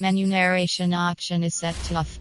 Menu narration option is set to off.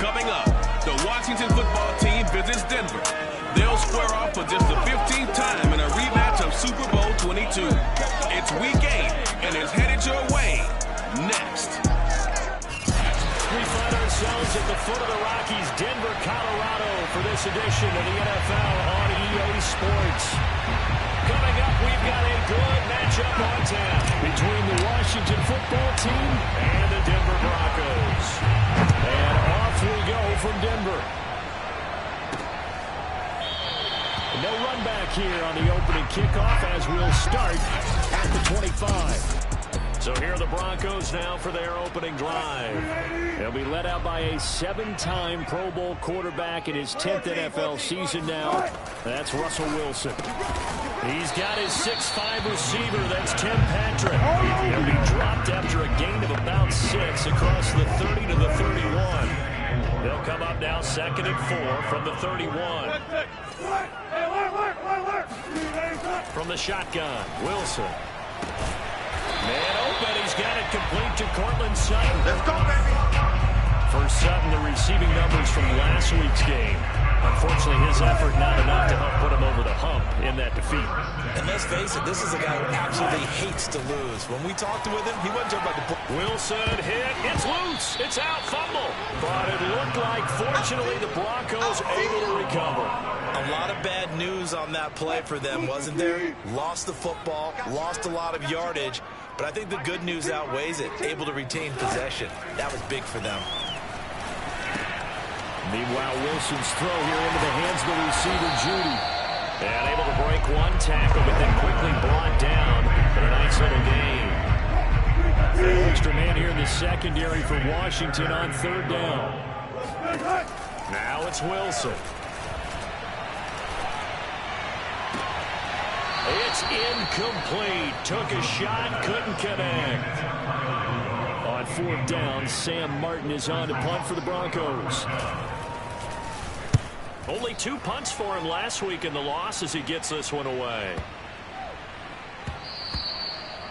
Coming up, the Washington football team visits Denver. They'll square off for just the 15th time in a rematch of Super Bowl 22. It's Week 8, and it's headed your way next. We find ourselves at the foot of the Rockies, Denver, Colorado, for this edition of the NFL on EA Sports. Coming up, we've got a good matchup on tap between the Washington football team and the Denver Broncos. And off we go from Denver. No run back here on the opening kickoff as we'll start at the 25. So here are the Broncos now for their opening drive. They'll be led out by a 7-time Pro Bowl quarterback in his 10th NFL season now. That's Russell Wilson. He's got his 6'5" receiver. That's Tim Patrick. He'll be dropped after a gain of about 6 across the 30 to the 31. They'll come up now 2nd and 4 from the 31. From the shotgun, Wilson. Man open, he's got it complete to Cortland Sutton. Let's go, baby. For Sutton, the receiving numbers from last week's game. Unfortunately, his effort not enough to help put him over the hump in that defeat. And let's face it, this is a guy who absolutely hates to lose. When we talked with him, he wasn't talking about the play. Wilson hit. It's loose. It's out. Fumble. But it looked like, fortunately, the Broncos able to recover. A lot of bad news on that play for them, wasn't there? Lost the football, lost a lot of yardage. But I think the good news outweighs it. Able to retain possession. That was big for them. Meanwhile, Wilson's throw here into the hands of the receiver, Judy. And able to break one tackle, but then quickly brought down for a nice little gain. An extra man here in the secondary for Washington on 3rd down. Now it's Wilson. It's incomplete. Took a shot, couldn't connect. On 4th down, Sam Martin is on to punt for the Broncos. Only 2 punts for him last week in the loss as he gets this one away.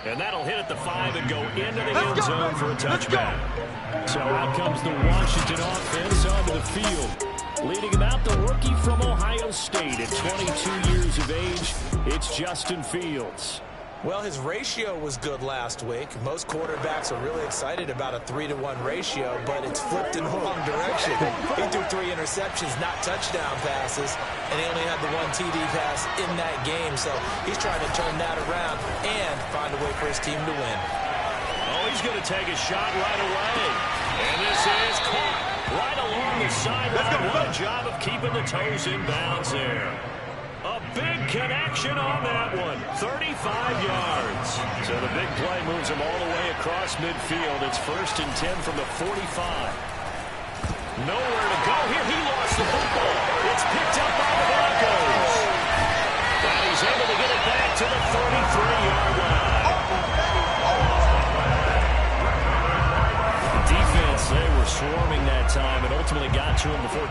And that'll hit at the 5 and go into the end zone for a touchback. So out comes the Washington offense onto the field. Leading him out, the rookie from Ohio State at 22 years of age, it's Justin Fields. Well, his ratio was good last week. Most quarterbacks are really excited about a 3-to-1 ratio, but it's flipped in the wrong direction. He threw 3 interceptions, not touchdown passes, and he only had the 1 TD pass in that game. So he's trying to turn that around and find a way for his team to win. Oh, he's going to take a shot right away. And this is caught right along the sideline. What a job of keeping the toes in bounds there. A big connection on that one. 35 yards. So the big play moves him all the way across midfield. It's 1st and 10 from the 45. Nowhere to go here. He lost the football. It's picked up by the Broncos. And he's able to get it back to the 33-yard line. Defense, they were swarming that time and ultimately got to him before.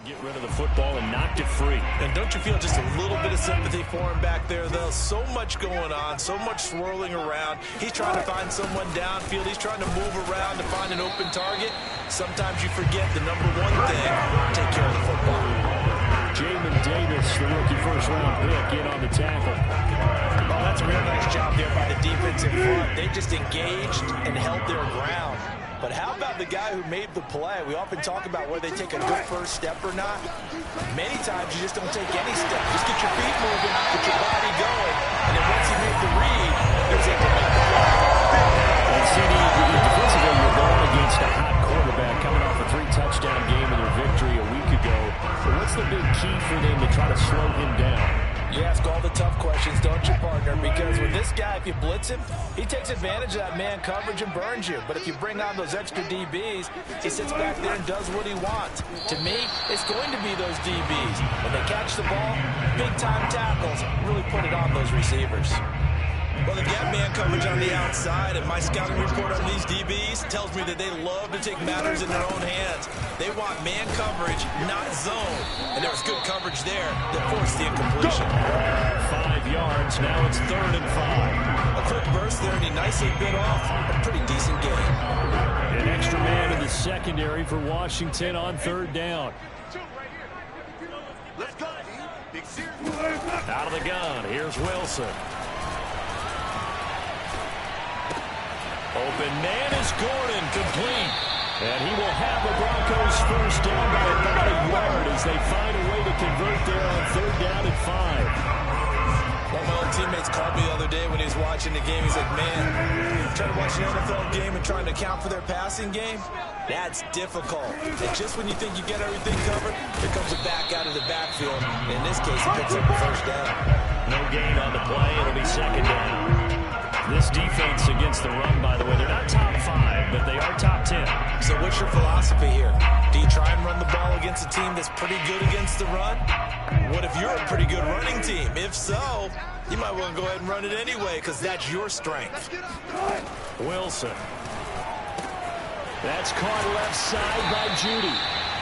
Get rid of the football and knocked it free. And don't you feel just a little bit of sympathy for him back there, though? So much going on, so much swirling around. He's trying to find someone downfield. He's trying to move around to find an open target. Sometimes you forget the number one thing, take care of the football. Jamin Davis, the rookie first-round pick, in on the tackle. Oh, that's a real nice job there by the defense in front. They just engaged and held their ground. But how about the guy who made the play? We often talk about whether they take a good first step or not. Many times you just don't take any step. Just get your feet moving, get your body going, and then once he made the read, he was able to make the play. And CD, defensively, you're going against a hot quarterback coming off a 3-touchdown game in their victory a week ago. So what's the big key for them to try to slow him down? You ask all the tough questions, don't you, partner? Because with this guy, if you blitz him, he takes advantage of that man coverage and burns you. But if you bring on those extra DBs, he sits back there and does what he wants. To me, it's going to be those DBs. When they catch the ball, big-time tackles, really put it on those receivers. Well, they've got man coverage on the outside, and my scouting report on these DBs tells me that they love to take matters in their own hands. They want man coverage, not zone. And there was good coverage there that forced the incompletion. 5 yards, now it's 3rd and 5. A quick burst there, and he nicely bit off a pretty decent game. An extra man in the secondary for Washington on 3rd down. Out of the gun, here's Wilson. Open man is Gordon, complete. And he will have the Broncos first down by about a yard as they find a way to convert there on 3rd down and 5. One of my old teammates called me the other day when he was watching the game. He's like, man, trying to watch an NFL game and trying to account for their passing game, that's difficult. And just when you think you get everything covered, here comes a back out of the backfield. In this case, he picks up the first down. No gain on the play. It'll be 2nd down. This defense against the run, by the way, they're not top 5, but they are top 10. So what's your philosophy here? Do you try and run the ball against a team that's pretty good against the run? What if you're a pretty good running team? If so, you might want to go ahead and run it anyway because that's your strength. Wilson. That's caught left side by Judy.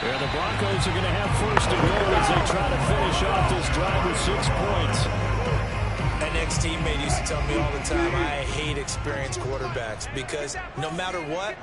And the Broncos are going to have 1st and goal as they try to finish off this drive with 6 points. An ex-teammate used to tell me all the time, I hate experienced quarterbacks because no matter what,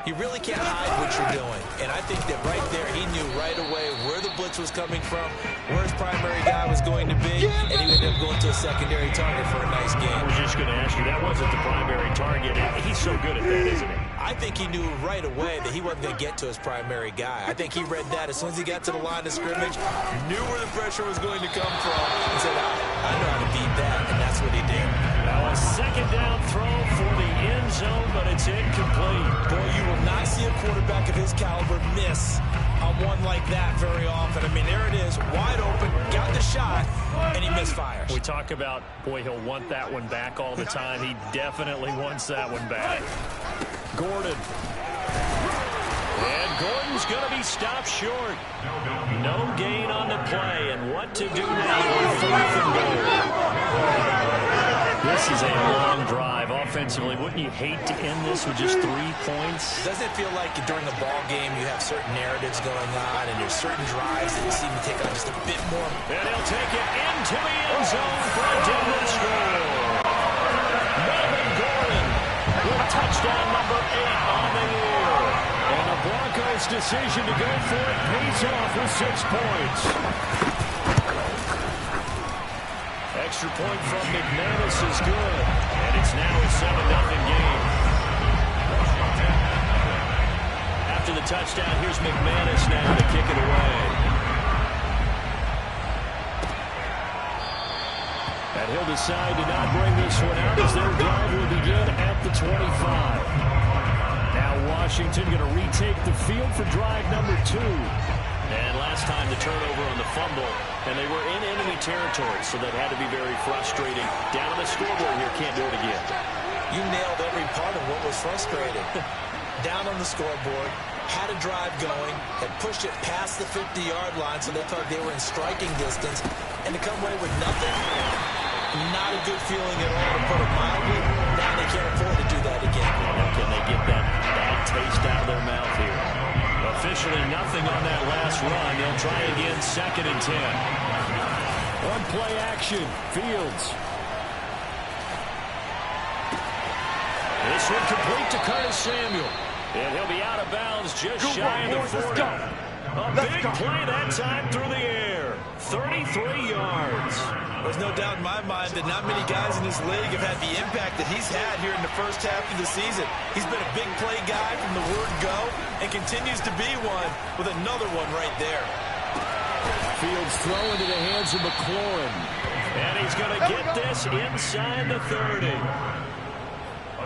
you really can't hide what you're doing. And I think that right there, he knew right away where the blitz was coming from, where his primary guy was going to be, and he ended up going to a secondary target for a nice game. I was just going to ask you, that wasn't the primary target. He's so good at that, isn't he? I think he knew right away that he wasn't going to get to his primary guy. I think he read that as soon as he got to the line of scrimmage, knew where the pressure was going to come from, and said, I know how to beat that, and that's what he did. Now a 2nd down throw for the end zone, but it's incomplete. Boy, you will not see a quarterback of his caliber miss on one like that very often. I mean, there it is, wide open, got the shot, and he misfires. We talk about, boy, he'll want that one back all the time. He definitely wants that one back. Gordon. And Gordon's going to be stopped short. No gain on the play, and what to do now on 4th and goal. This is a long drive offensively. Wouldn't you hate to end this with just 3 points? Doesn't it feel like during a ball game you have certain narratives going on and there's certain drives that you seem to take on just a bit more? And he'll take it into the end zone for a Denver score. Melvin Gordon with touchdown number 8 on the year. And the Broncos' decision to go for it pays off with 6 points. Extra point from McManus is good. And it's now a 7-0 game. After the touchdown, here's McManus now to kick it away. And he'll decide to not bring this one out as their drive will begin at the 25. Now Washington going to retake the field for drive number 2. And last time the turnover on the fumble, and they were in enemy territory, so that had to be very frustrating. Down on the scoreboard here, can't do it again. You nailed every part of what was frustrating. Down on the scoreboard, had a drive going, had pushed it past the 50-yard line, so they thought they were in striking distance, and to come away with nothing, not a good feeling at all, to put it mildly. Now they can't afford to do that again. How can they get that bad taste out of their mouth here? Officially nothing on that last run. They'll try again, 2nd and 10. One play action, Fields. This one complete to Curtis Samuel. And he'll be out of bounds just shy of the 40. A big play that time through the air. 33 yards. There's no doubt in my mind that not many guys in this league have had the impact that he's had here in the first half of the season. He's been a big play guy from the word go and continues to be one with another one right there. Fields throw into the hands of McLaurin. And he's going to get this inside the 30.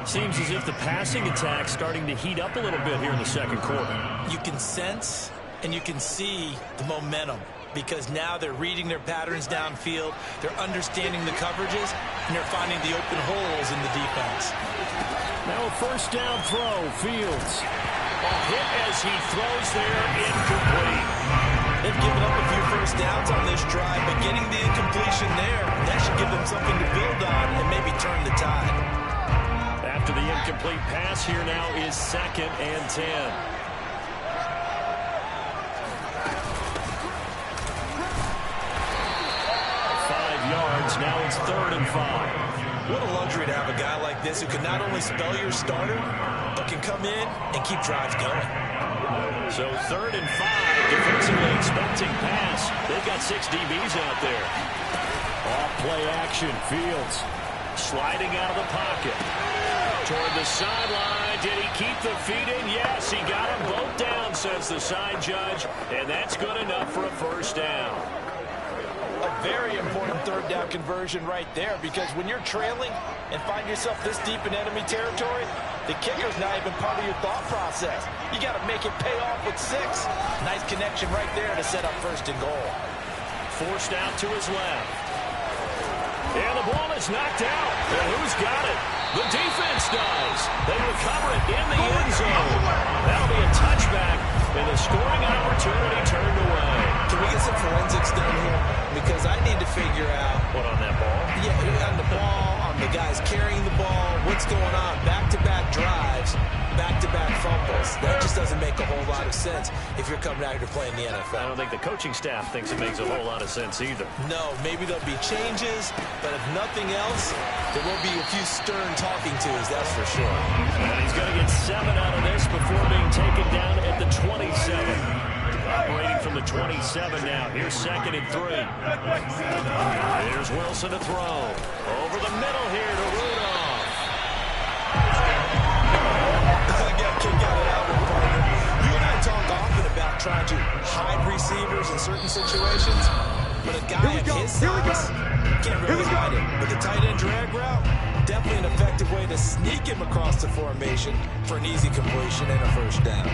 Seems as if the passing attack's starting to heat up a little bit here in the second quarter. You can sense and you can see the momentum, because now they're reading their patterns downfield, they're understanding the coverages, and they're finding the open holes in the defense. Now a first down throw, Fields. A hit as he throws there, incomplete. They've given up a few first downs on this drive, but getting the incompletion there, that should give them something to build on and maybe turn the tide. After the incomplete pass, here now is 2nd and 10. 5 yards, now it's 3rd and 5. What a luxury to have a guy like this who can not only spell your starter, but can come in and keep drives going. So 3rd and 5, defensively expecting pass. They've got 6 DBs out there. Off play action, Fields sliding out of the pocket. Toward the sideline. Did he keep the feet in? Yes, he got them both down, says the side judge, and that's good enough for a first down. A very important 3rd down conversion right there, because when you're trailing and find yourself this deep in enemy territory, the kicker's not even part of your thought process. You got to make it pay off with 6. Nice connection right there to set up 1st and goal. Forced out to his left. And the ball is knocked out. And who's got it? The defense does. They recover it in the end zone. That'll be a touchback, and the scoring opportunity turned away. Can we get some forensics done here? Because I need to figure out... What, on that ball? Yeah, on the ball, on the guys carrying the ball, what's going on? Back-to-back drives, back-to-back fumbles. That just doesn't make a whole lot of sense if you're coming out here playing the NFL. I don't think the coaching staff thinks it makes a whole lot of sense either. No, maybe there'll be changes, but if nothing else, there will be a few stern talking tos, that's for sure. And he's going to get 7 out of this before being taken down at the 27. Operating from the 27 now. Here's 2nd and 3. Here's Wilson to throw. Over the middle here to Rudolph. I got a kick out of that one, partner. You and I talk often about trying to hide receivers in certain situations, but a guy of his size can't really hide it. But the tight end drag route, definitely an effective way to sneak him across the formation for an easy completion and a first down.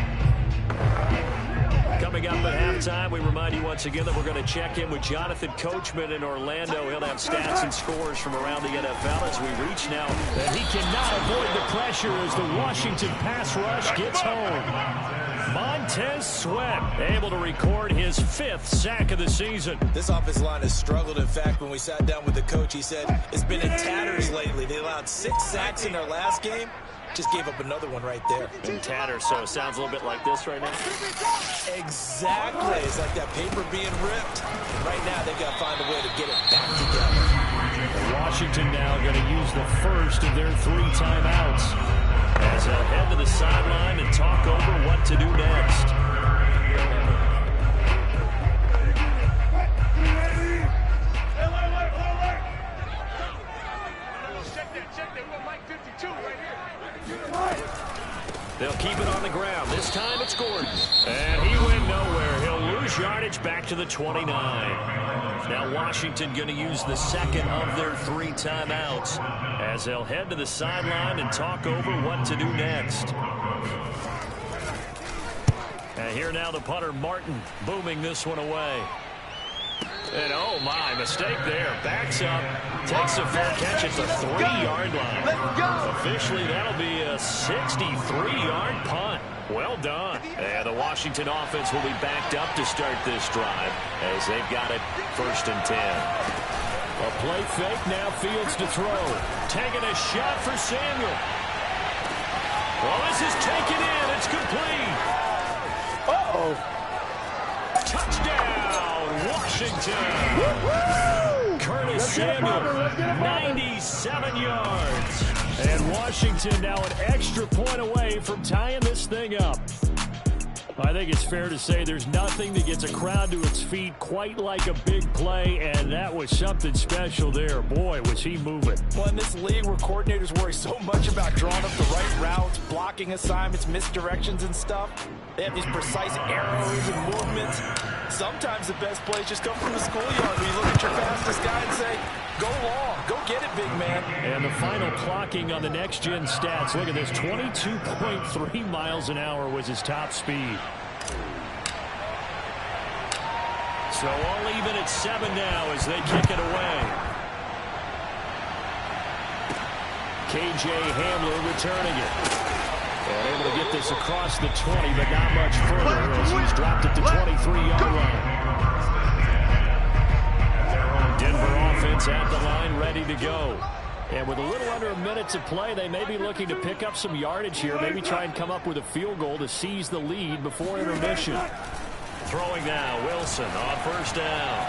Coming up at halftime, we remind you once again that we're going to check in with Jonathan Coachman in Orlando. He'll have stats and scores from around the NFL as we reach now. And he cannot avoid the pressure as the Washington pass rush gets home. Montez Sweat able to record his 5th sack of the season. This offensive line has struggled. In fact, when we sat down with the coach, he said it's been in tatters lately. They allowed 6 sacks in their last game. Just gave up another one right there. In tatters, so it sounds a little bit like this right now. Exactly. It's like that paper being ripped. And right now, they've got to find a way to get it back together. Washington now going to use the first of their 3 timeouts as they'll head to the sideline and talk over what to do next. They'll keep it on the ground. This time it's Gordon. And he went nowhere. He'll lose yardage back to the 29. Now Washington going to use the 2nd of their 3 timeouts as they'll head to the sideline and talk over what to do next. And here now the punter Martin booming this one away. And oh my, mistake there. Backs up, takes a fair catch at the 3-yard line. Officially, that'll be a 63-yard punt. Well done. And the Washington offense will be backed up to start this drive as they've got it 1st and 10. A play fake, now Fields to throw. Taking a shot for Samuel. Well, this is taken in. It's complete. Uh-oh. Touchdown, Washington. Curtis Samuel, 97 yards. And Washington now an extra point away from tying this thing up. I think it's fair to say there's nothing that gets a crowd to its feet quite like a big play, and that was something special there. Boy, was he moving. Well, in this league where coordinators worry so much about drawing up the right routes, blocking assignments, misdirections and stuff, they have these precise arrows and movements. Sometimes the best plays just come from the schoolyard where you look at your fastest guy and say, go long, go get it, big man. And the final clocking on the next-gen stats. Look at this, 22.3 miles an hour was his top speed. So all even at 7 now as they kick it away. KJ Hamler returning it. And able to get this across the 20, but not much further as he's dropped it to 23-yard line. Denver offense at the line, ready to go. And with a little under a minute to play, they may be looking to pick up some yardage here, maybe try and come up with a field goal to seize the lead before intermission. Throwing now, Wilson on first down.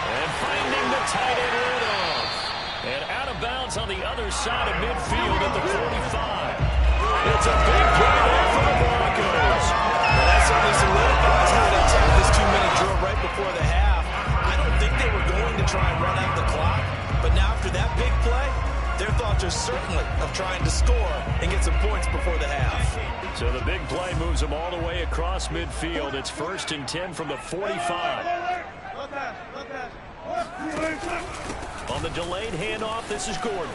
And finding the tight end Rudolph. And out of bounds on the other side of midfield at the 45. It's a big play there for the Broncos. Well, that certainly solidifies how they attacked this 2-minute drill right before the half. I don't think they were going to try and run out the clock, but now after that big play, their thoughts are certainly of trying to score and get some points before the half. So the big play moves them all the way across midfield. It's 1st and 10 from the 45. On the delayed handoff, this is Gordon.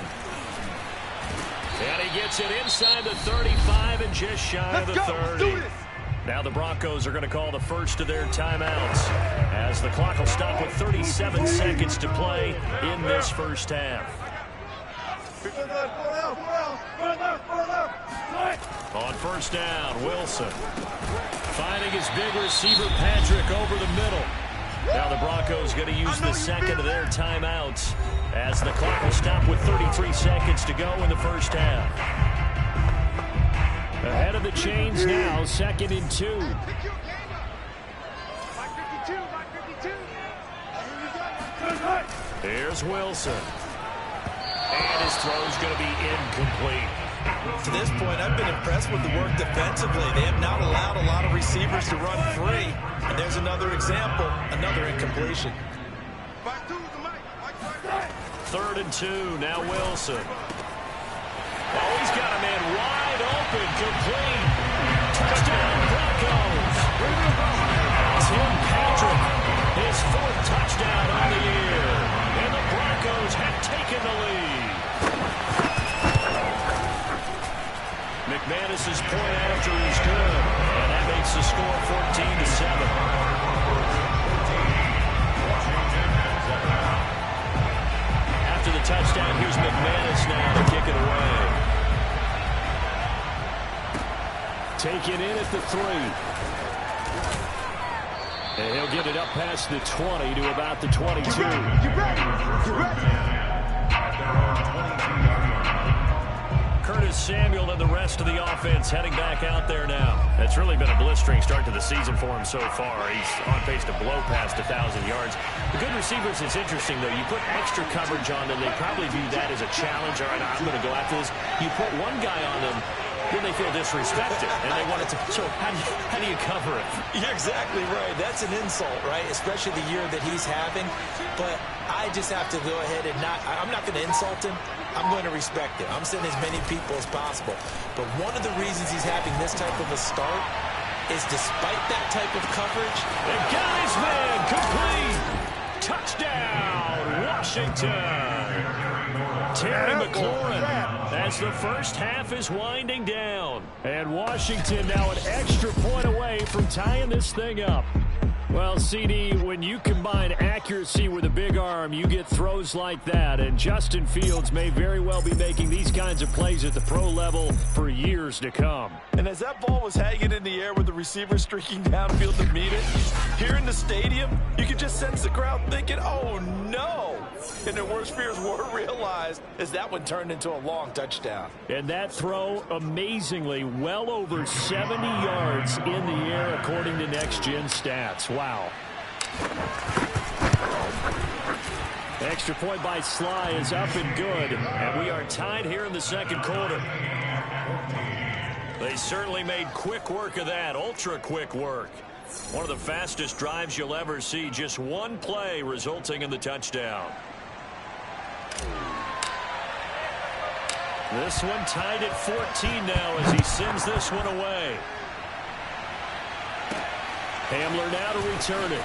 And he gets it inside the 35 and just shy of the 30. Now the Broncos are going to call the first of their timeouts as the clock will stop with 37 seconds to play in this first half. On first down, Wilson finding his big receiver Patrick over the middle. Now the Broncos going to use the second of their timeouts as the clock will stop with 33 seconds to go in the first half. Ahead of the chains now, 2nd and 2. Here's Wilson. And his throw's going to be incomplete. To this point, I've been impressed with the work defensively. They have not allowed a lot of receivers to run free. And there's another example, another incompletion. 3rd and 2, now Wilson. Oh, he's got a man wide open, complete. Touchdown, Broncos. Tim Patrick, his 4th touchdown on the year. And the Broncos have taken the lead. McManus's point after is good, and that makes the score 14-7. After the touchdown, here's McManus now to kick it away. Taken in at the 3. And he'll get it up past the 20 to about the 22. You ready? Curtis Samuel and the rest of the offense heading back out there now. It's really been a blistering start to the season for him so far. He's on pace to blow past 1,000 yards. The good receivers, it's interesting, though. You put extra coverage on them, they probably view that as a challenge. All right, I'm going to go after this. You put one guy on them, then they feel disrespected, and they want it to. So how do you cover it? You're exactly right. That's an insult, right? Especially the year that he's having. But I just have to go ahead and I'm not going to insult him. I'm going to respect it. I'm sending as many people as possible. But one of the reasons he's having this type of a start is despite that type of coverage. They got his man complete. Touchdown, Washington. Terry McLaurin as the first half is winding down. And Washington now an extra point away from tying this thing up. Well, CD, when you combine accuracy with a big arm, you get throws like that. And Justin Fields may very well be making these kinds of plays at the pro level for years to come. And as that ball was hanging in the air with the receiver streaking downfield to meet it, here in the stadium, you could just sense the crowd thinking, oh, no. And their worst fears were realized as that one turned into a long touchdown. And that throw, amazingly, well over 70 yards in the air, according to next-gen stats. Wow. Extra point by Sly is up and good. And we are tied here in the second quarter. They They certainly made quick work of that, ultra-quick work. One of the fastest drives you'll ever see, just one play resulting in the touchdown. This one tied at 14 now as he sends this one away. Hamler now to return it.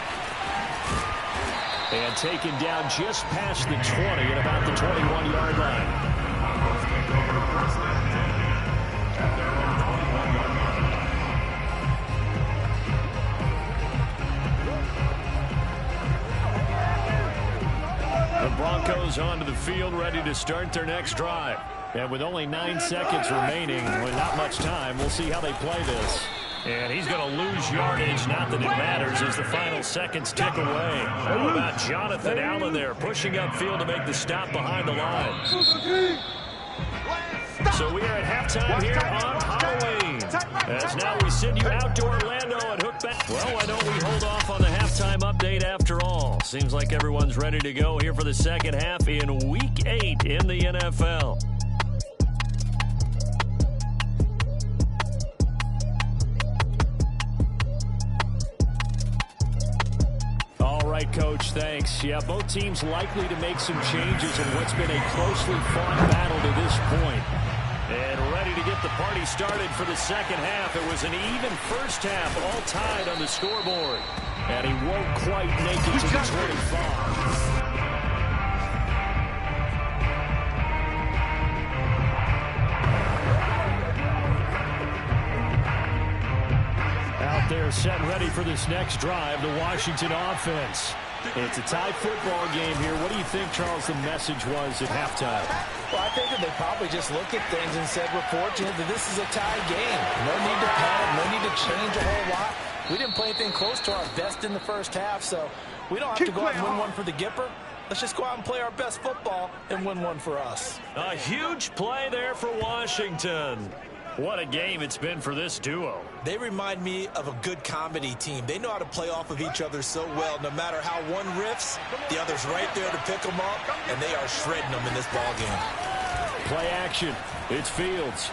And taken down just past the 20 at about the 21-yard line. The Broncos onto the field, ready to start their next drive. And with only 9 seconds remaining, with not much time, we'll see how they play this. And he's going to lose yardage, not that it matters, as the final seconds tick away. How about Jonathan Allen there, pushing upfield to make the stop behind the line. So we are at halftime here on Halloween. As now we send you out to Orlando and hook back. Well, why don't we hold off on the halftime update after all? Seems like everyone's ready to go here for the second half in Week 8 in the NFL. All right, Coach, thanks. Yeah, both teams likely to make some changes in what's been a closely fought battle to this point. And ready to get the party started for the second half. It was an even first half, all tied on the scoreboard. And he won't quite make it to the 25. Out there set and ready for this next drive, the Washington offense. It's a tie football game here. What do you think, Charles, the message was at halftime? Well, I think that they probably just looked at things and said, we're fortunate that this is a tie game. No need to panic, no need to change a whole lot. We didn't play anything close to our best in the first half, so we don't have to go out and win one for the Gipper. Let's just go out and play our best football and win one for us. A huge play there for Washington. What a game it's been for this duo. They remind me of a good comedy team. They know how to play off of each other so well. No matter how one riffs, the other's right there to pick them up, and they are shredding them in this ball game. Play action. It's Fields.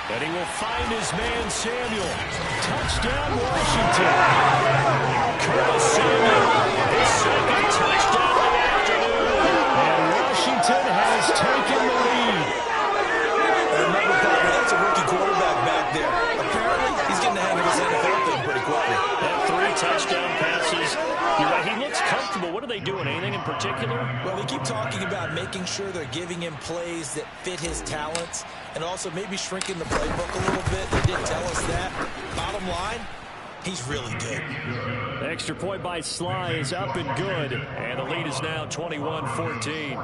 And he will find his man, Samuel. Touchdown, Washington. Curtis Samuel, his second touchdown of the afternoon. And Washington has taken the lead. Remember, Bobby, that's a rookie quarterback back there. Apparently, he's getting the hang of his NFL thing pretty quickly. And 3 touchdown passes. You're right, he looks comfortable. What are they doing? Anything in particular? Well, we keep talking about making sure they're giving him plays that fit his talents and also maybe shrinking the playbook a little bit. They did tell us that. Bottom line, he's really good. The extra point by Sly is up and good. And the lead is now 21-14.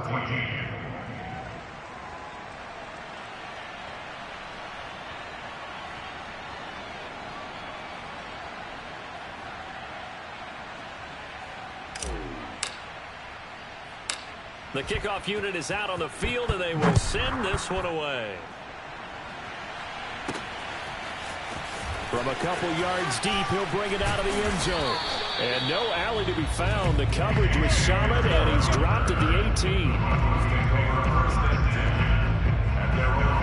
The kickoff unit is out on the field, and they will send this one away. From a couple yards deep, he'll bring it out of the end zone. And no alley to be found. The coverage was solid, and he's dropped at the 18.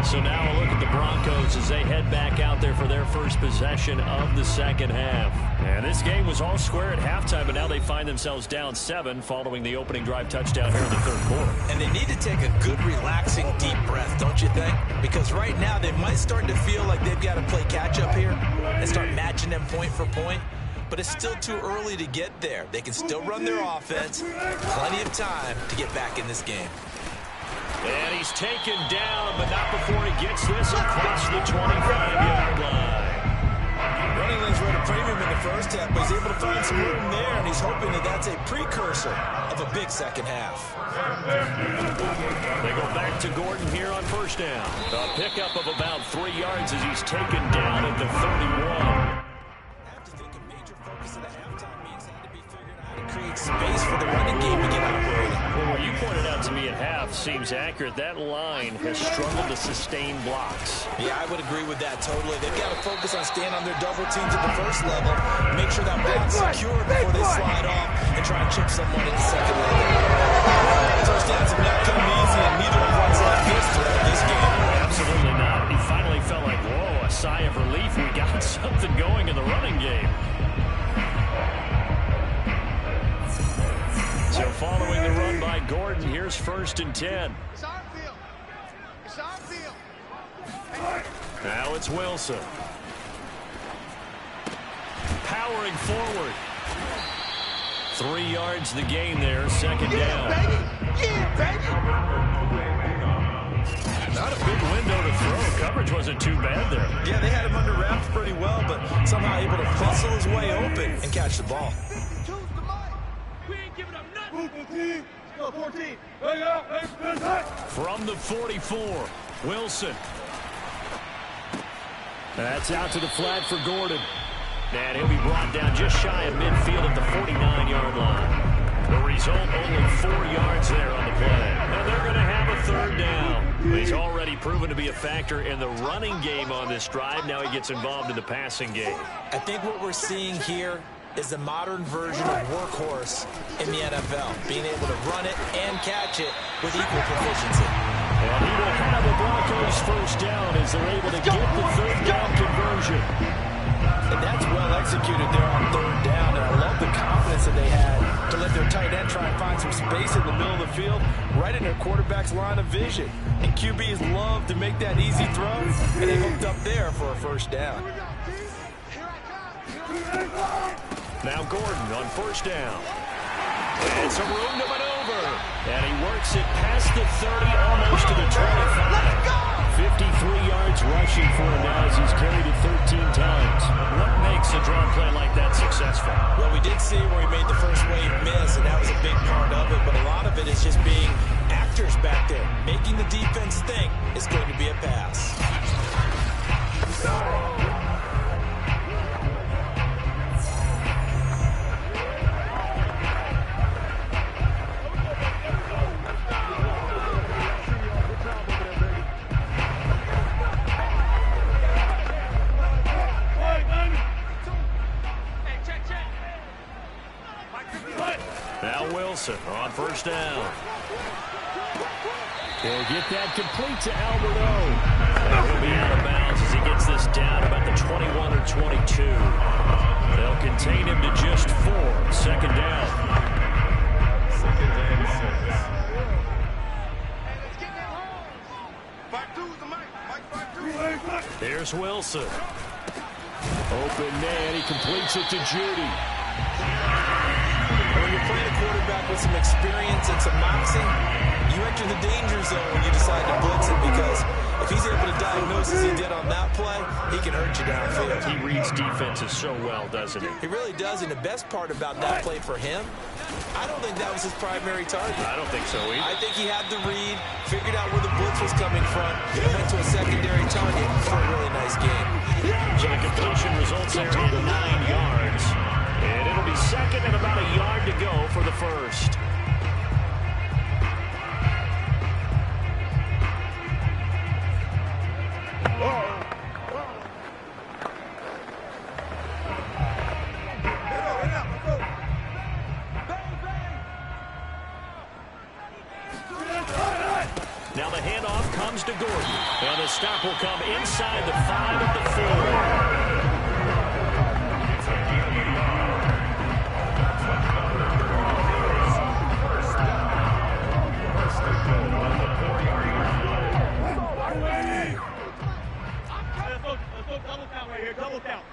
So now a look at the Broncos as they head back out there for their first possession of the second half. And this game was all square at halftime, but now they find themselves down 7 following the opening drive touchdown here in the third quarter. And they need to take a good, relaxing, deep breath, don't you think? Because right now they might start to feel like they've got to play catch-up here and start matching them point for point. But it's still too early to get there. They can still run their offense. Plenty of time to get back in this game. And he's taken down, but not before he gets this across the 25-yard line. Running lanes were at a premium in the first half, but he's able to find some room there, and he's hoping that that's a precursor of a big second half. They go back to Gordon here on first down. A pickup of about 3 yards as he's taken down at the 31. I have to think a major focus of the halftime means had to be figuring out how to create space for the running game to get operating. Well, what you pointed out to me at half seems accurate. That line has struggled to sustain blocks. Yeah, I would agree with that totally. They've got to focus on staying on their double teams at the first level, make sure that block's secure before they slide off and try and chip someone at the second level. Touchdowns have not come easy, and neither of one's like this throughout this game. Absolutely not. finally felt like, whoa, a sigh of relief. We got something going in the running game. So following the run by Gordon, here's 1st and 10. It's our field. It's our field. Now it's Wilson. Powering forward. 3 yards the gain there, 2nd down. Baby. Yeah, baby. Not a big window to throw. Coverage wasn't too bad there. Yeah, they had him under wraps pretty well, but somehow able to hustle his way open and catch the ball. 52's the mic. We ain't giving up nothing. 14. Go 14. From the 44, Wilson. That's out to the flat for Gordon. And he'll be brought down just shy of midfield at the 49-yard line. The result, only 4 yards there on the play. And they're going to have a 3rd down. He's already proven to be a factor in the running game on this drive. Now he gets involved in the passing game. I think what we're seeing here is the modern version of workhorse in the NFL, being able to run it and catch it with equal proficiency. And he will have the Broncos 1st down as they're able to get the 3rd down conversion. And that's well executed there on 3rd down, and I love the confidence that they had to let their tight end try and find some space in the middle of the field, right in their quarterback's line of vision. And QBs love to make that easy throw, and they hooked up there for a 1st down. Now Gordon on 1st down. And some room to maneuver. And he works it past the 30, almost to the 25. 53 yards rushing for him now as he's carried it 13 times. What makes a draw play like that successful? Well, we did see where he made the first wave miss, and that was a big part of it. But a lot of it is just being actors back there, making the defense think it's going to be a pass. Now Wilson on 1st down. He'll get that complete to Alberto. And he'll be out of bounds as he gets this down about the 21 or 22. They'll contain him to just 4. 2nd down. Here's Wilson. Open man. He completes it to Judy. When you're playing a quarterback with some experience and some moxie, you enter the danger zone when you decide to blitz him, because if he's able to diagnose as he did on that play, he can hurt you downfield. He reads defenses so well, doesn't he? He really does, and the best part about that play for him, I don't think that was his primary target. I don't think so either. I think he had the read, figured out where the blitz was coming from, and went to a secondary target for a really nice game. So the completion results there in 9 yards. And it'll be 2nd and about a yard to go for the 1st. Now the handoff comes to Gordon. And the stop will come inside the 5 of the 4. Double count.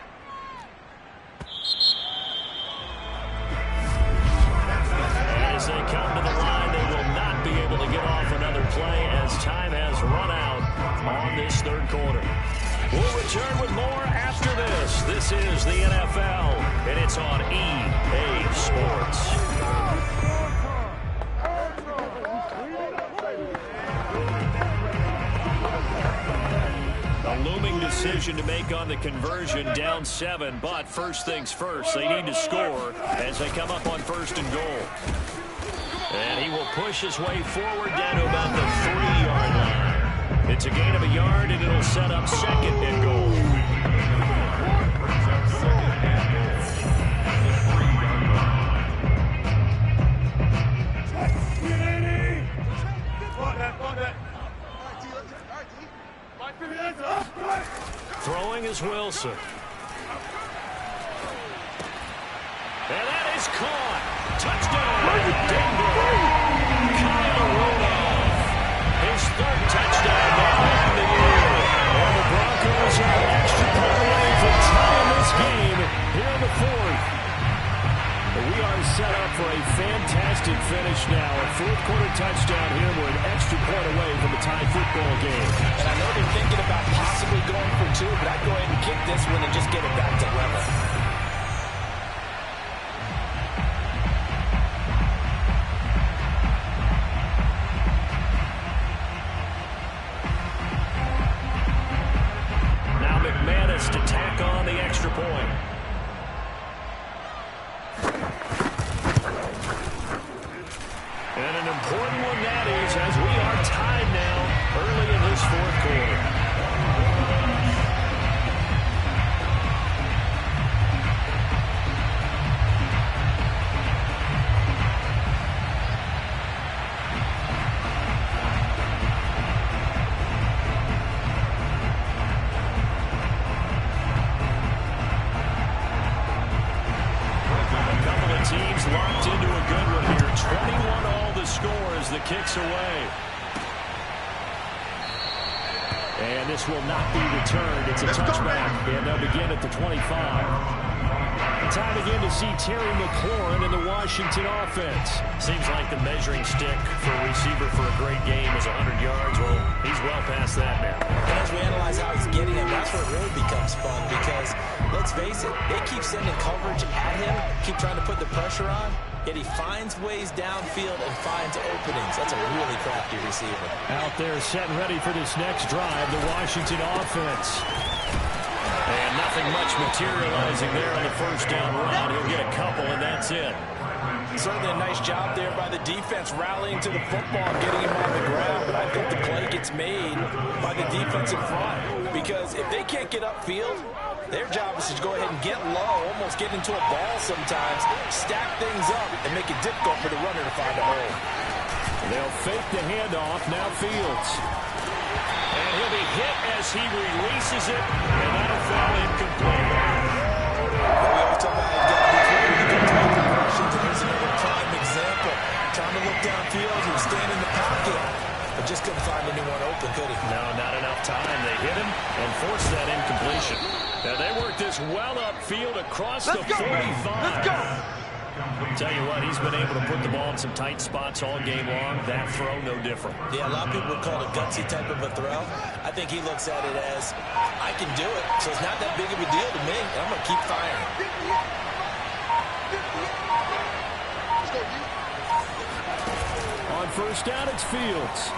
As they come to the line, they will not be able to get off another play as time has run out on this 3rd quarter. We'll return with more after this. This is the NFL, and it's on EA Sports. A looming decision to make on the conversion, down 7, but first things first, they need to score as they come up on 1st and goal. And he will push his way forward down to about the 3-yard line. It's a gain of a yard, and it'll set up 2nd and goal. All right, T. All right, T. 5 minutes up. throwing is Wilson. And that is caught. Touchdown, Denver. Kyle Rudolph. His third touchdown now on the year. And the Broncos are an extra point away from tying this game here in the fourth. We are set up for a fantastic finish now. A fourth-quarter touchdown here. We're an extra point away from a tie football game. And I know they're thinking about possibly going for two, but I'd go ahead and kick this one and just get it back to level. Now McManus to tack on the extra point. And an important one that is, as we are tied now early in this fourth quarter. A couple of teams locked into a good one here. 21 all the score as the kicks away. And this will not be returned. It's a touchback. And they'll begin at the 25. Time again to see Terry McLaurin in the Washington offense. Seems like the measuring stick for a receiver for a great game is 100 yards. Well, he's well past that now. And as we analyze how he's getting him, that's where it really becomes fun because, let's face it, they keep sending coverage at him, keep trying to put the pressure on, yet he finds ways downfield and finds openings. That's a really crafty receiver. Out there set and ready for this next drive, the Washington offense. And nothing much materializing there on the first down run. He'll get a couple, and that's it. Certainly a nice job there by the defense rallying to the football and getting him on the ground. But I think the play gets made by the defensive front because if they can't get upfield, their job is to go ahead and get low, almost get into a ball sometimes, stack things up, and make it difficult for the runner to find a hole. They'll fake the handoff. Now Fields. And he'll be hit as he releases it, and that'll fall incomplete. We always talk about he's got to be clear to get tight progressions, and here's another prime example. Trying to look downfield, he was staying in the pocket, but just couldn't find anyone open, could he? No, not enough time. They hit him and forced that incompletion. Now they worked this well upfield across the 45. Let's go! Tell you what, he's been able to put the ball in some tight spots all game long. That throw, no different. Yeah, a lot of people would call it a gutsy type of a throw. I think he looks at it as, I can do it, so it's not that big of a deal to me, and I'm going to keep firing. On first down, it's Fields.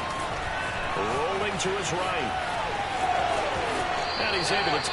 Rolling to his right. And he's able to...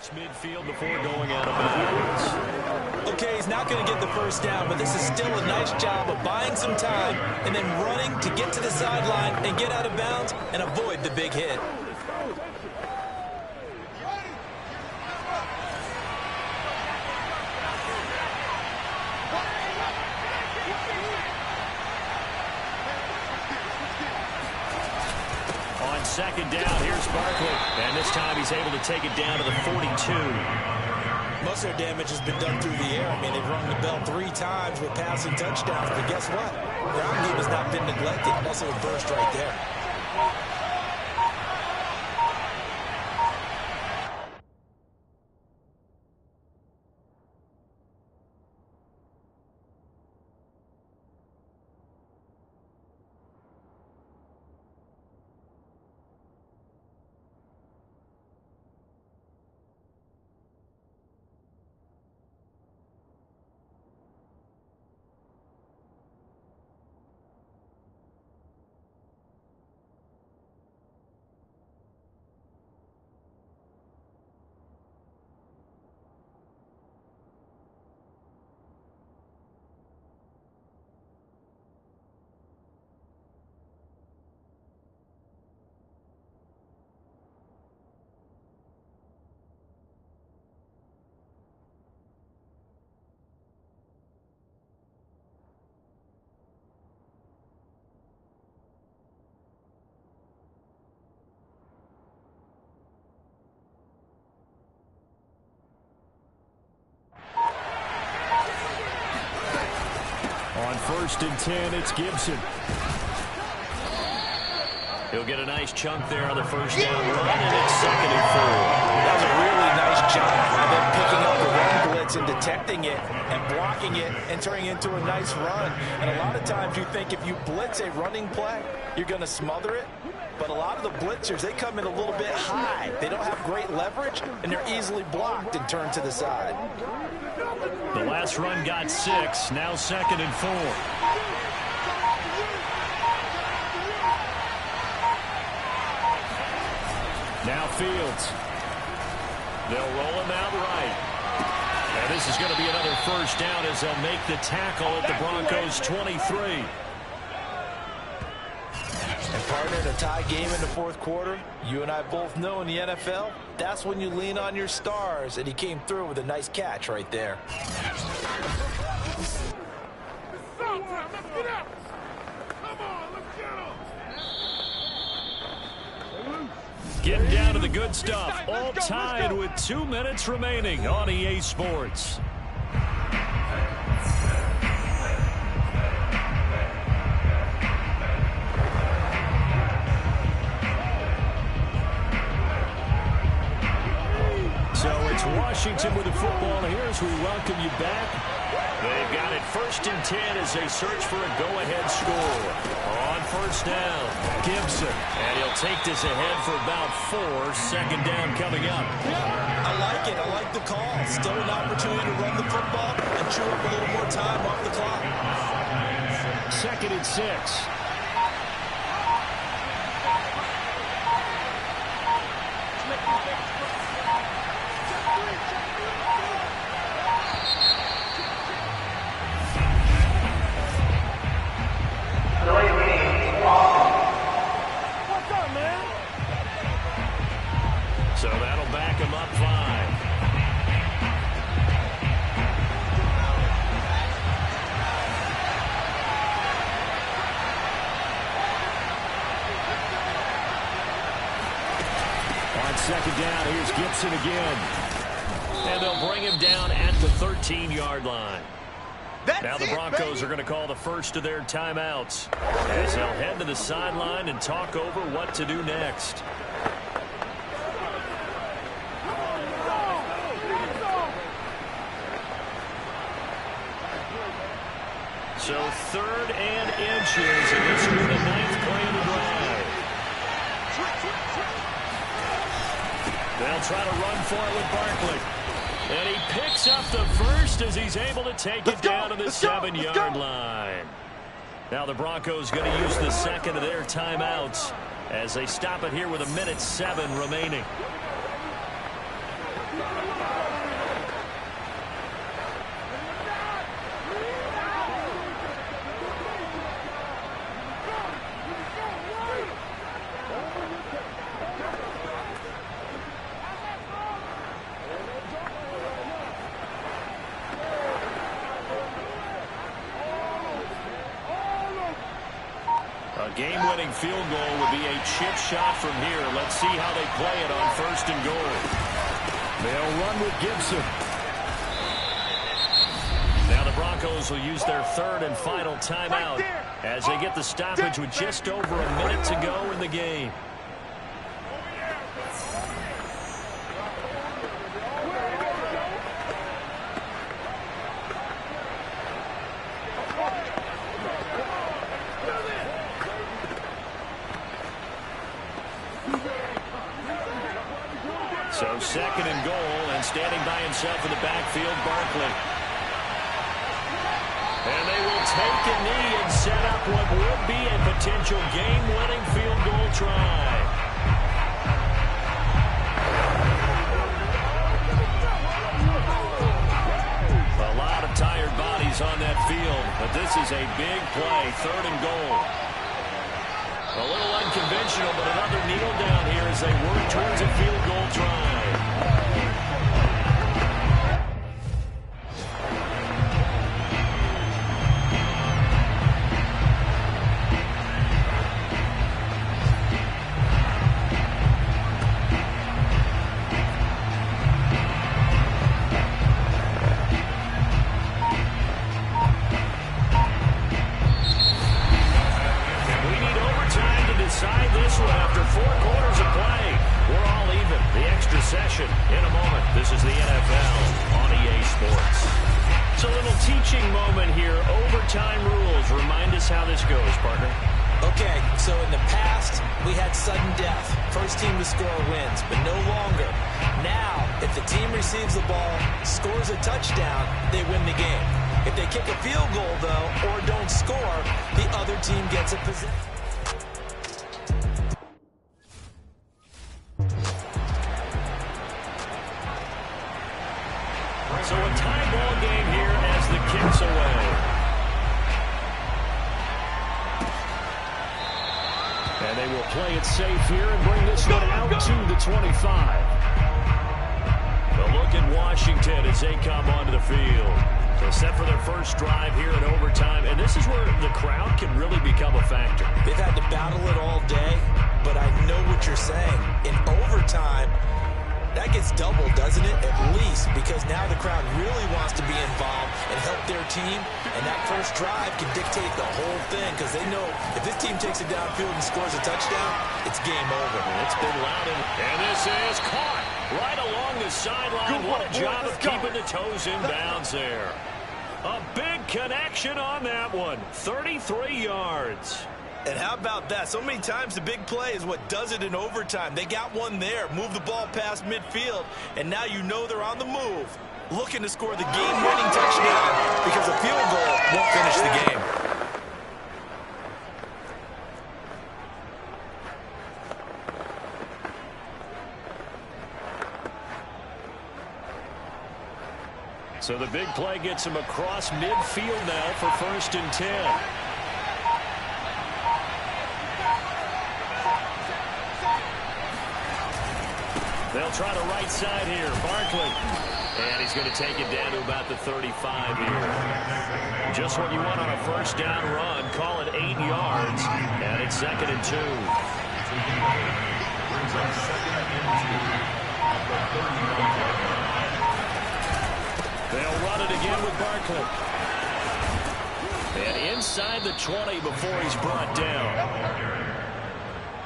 Midfield before going out of bounds. Okay, he's not going to get the first down, but this is still a nice job of buying some time and then running to get to the sideline and get out of bounds and avoid the big hit. On second down, here's Barkley. And this time he's able to take it down to the 42. Most of their damage has been done through the air. I mean, they've rung the bell 3 times with passing touchdowns. But guess what? Ground game has not been neglected. Also a burst right there. On 1st and 10, it's Gibson. He'll get a nice chunk there on the first down run, and it's 2nd and 4. That was a really nice job of them picking up the run blitz and detecting it and blocking it and turning it into a nice run. And a lot of times you think if you blitz a running play, you're going to smother it. But a lot of the blitzers, they come in a little bit high. They don't have great leverage, and they're easily blocked and turned to the side. The last run got 6, now 2nd and 4. Now Fields. They'll roll him out right. And this is going to be another first down as they'll make the tackle at the Broncos' 23. And partner, in a tie game in the 4th quarter, you and I both know in the NFL, that's when you lean on your stars, and he came through with a nice catch right there. Getting down to the good stuff. All tied with 2 minutes remaining on EA Sports. So it's Washington with the football here as we welcome you back. They've got it 1st and 10 as they search for a go-ahead score. On 1st down, Gibson. And he'll take this ahead for about 4. 2nd down coming up. I like it. I like the call. Still an opportunity to run the football and chew up a little more time off the clock. 2nd and 6. So that'll back him up 5. On 2nd down, here's Gibson again. And they'll bring him down at the 13-yard line. Now the Broncos are going to call the first of their timeouts as they'll head to the sideline and talk over what to do next. So 3rd and inches, and this will be the 9th play of the drive. They'll try to run for it with Barkley. And he picks up the first as he's able to take it down to the 7-yard line. Now the Broncos going to use the 2nd of their timeouts as they stop it here with 1:07 remaining. game-winning field goal would be a chip shot from here. Let's see how they play it on 1st and goal. They'll run with Gibson. Now the Broncos will use their 3rd and final timeout as they get the stoppage with just over a minute to go in the game. So 2nd and goal, and standing by himself in the backfield, Barkley. And they will take a knee and set up what would be a potential game-winning field goal try. A lot of tired bodies on that field, but this is a big play, 3rd and goal. A little unconventional, but another kneel down here as they work towards a field goal try. Session in a moment. This is the NFL on EA Sports. So a little teaching moment here. Overtime rules. Remind us how this goes, partner. Okay, so in the past, we had sudden death. First team to score wins, but no longer. Now, if the team receives the ball, scores a touchdown, they win the game. If they kick a field goal, though, or don't score, the other team gets a possession. So a tie ball game here as the kick's away. And they will play it safe here and bring this one out to the 25. A look at Washington as they come onto the field. So set for their first drive here in overtime. And this is where the crowd can really become a factor. They've had to battle it all day, but I know what you're saying. In overtime, that gets doubled, doesn't it? At least, because now the crowd really wants to be involved and help their team, and that first drive can dictate the whole thing, because they know if this team takes it downfield and scores a touchdown, it's game over. It's been loud, and this is caught right along the sideline. What a job of keeping the toes in bounds there. A big connection on that one. 33 yards. And how about that? So many times the big play is what does it in overtime. They got one there, move the ball past midfield, and now you know they're on the move, looking to score the game-winning touchdown because a field goal won't finish the game. So the big play gets him across midfield now for 1st and 10. They'll try the right side here. Barkley. And he's going to take it down to about the 35 here. Just what you want on a first down run. Call it 8 yards. And it's 2nd and 2. They'll run it again with Barkley. And inside the 20 before he's brought down.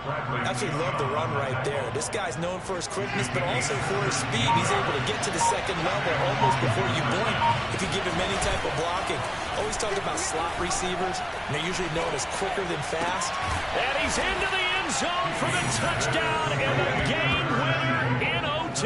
Absolutely love the run right there. This guy's known for his quickness, but also for his speed. He's able to get to the second level almost before you blink if you give him any type of blocking. Always talked about slot receivers, and they're usually known as quicker than fast. And he's into the end zone for the touchdown and the game winner in OT.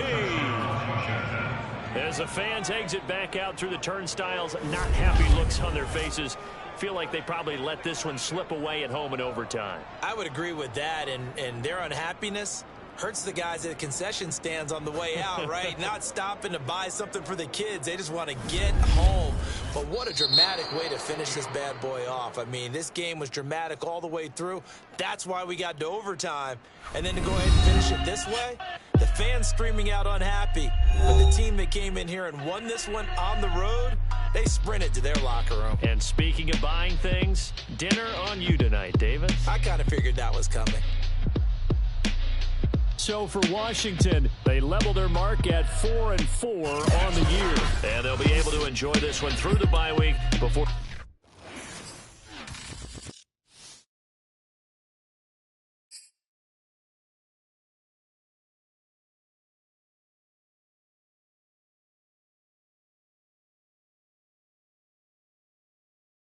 As the fans exit back out through the turnstiles, not happy looks on their faces. Feel like they probably let this one slip away at home in overtime. I would agree with that, and their unhappiness hurts the guys at the concession stands on the way out, right? Not stopping to buy something for the kids. They just want to get home But what a dramatic way to finish this bad boy off. I mean, this game was dramatic all the way through. That's why we got to overtime. And then to go ahead and finish it this way, the fans screaming out unhappy. But the team that came in here and won this one on the road, they sprinted to their locker room. And speaking of buying things, dinner on you tonight, David. I kind of figured that was coming. So for Washington, they level their mark at 4-4 on the year. And they'll be able to enjoy this one through the bye week before...